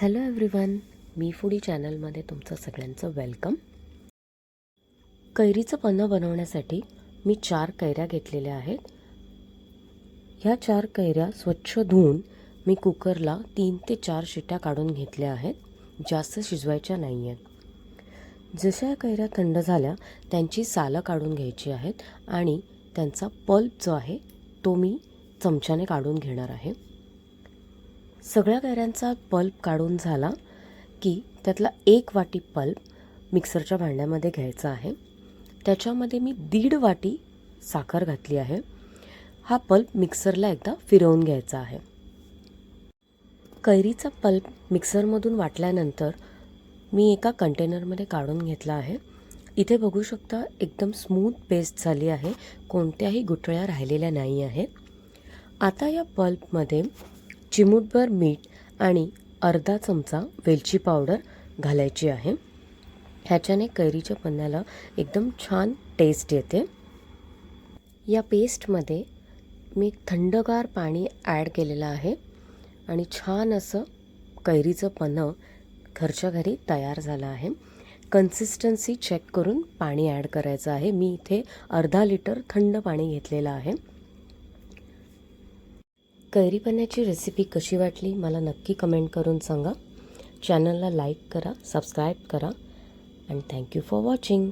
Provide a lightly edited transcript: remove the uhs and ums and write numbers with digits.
Hello everyone, मी foodie चॅनलमध्ये तुमचं सगळ्यांचं वेलकम. कैरीचं पन्हं बनवण्यासाठी मी 4 कैऱ्या घेतलेल्या आहेत. ह्या 4 कैऱ्या स्वच्छ धुवून मी कुकरला 3 ते 4 शिट्या काढून घेतल्या आहेत. जास्त शिजवायच्या नाही आहेत. जशा कैऱ्या थंड झाल्या त्यांची सालं काढून घ्यायची आहेत आणि त्यांचा पल्प जो आहे तो मी चमच्याने काढून घेणार आहे. सगळ्या कैऱ्यांचा पल्प काढून झाला की त्यातला 1 वाटी पल्प मिक्सरच्या भांड्यामध्ये घ्यायचा आहे. त्याच्यामध्ये मी 1.5 वाटी साखर घातली आहे. हा पल्प मिक्सरला एकदा फिरवून घ्यायचा आहे. कैरीचा पल्प मिक्सरमधून वाटल्यानंतर मी एका कंटेनरमध्ये काढून घेतला आहे. इथे बघू शकता एकदम स्मूथ पेस्ट झाली आहे. कोणत्याही गुठळ्या राहिलेल्या नाही आहेत. आता या पल्पमध्ये चिमूटभर मीठ आणि अर्धा चमचा वेलची पावडर घालायची आहे. ह्याच्याने कैरीच्या पन्ह्याला एकदम छान टेस्ट येते. या पेस्टमध्ये मी थंडगार पाणी ॲड केलेलं आहे आणि छान असं कैरीचं पन्हं घरच्या घरी तयार झालं आहे. कन्सिस्टन्सी चेक करून पाणी ॲड करायचं आहे. मी इथे अर्धा लिटर थंड पाणी घेतलेलं आहे. कैरी पन्ह्याची रेसिपी कशी वाटली मला नक्की कमेंट करून सांगा. चॅनलला लाईक करा, सबस्क्राईब करा आणि थँक्यू फॉर वॉचिंग.